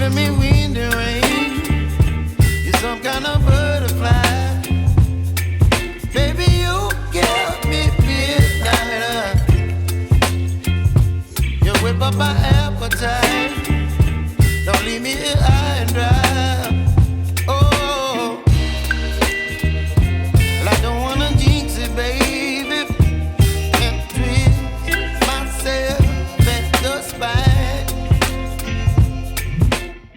give me wind and rain. You're some kind of butterfly. Baby, you give me midnight. You whip up my appetite. Don't leave me here.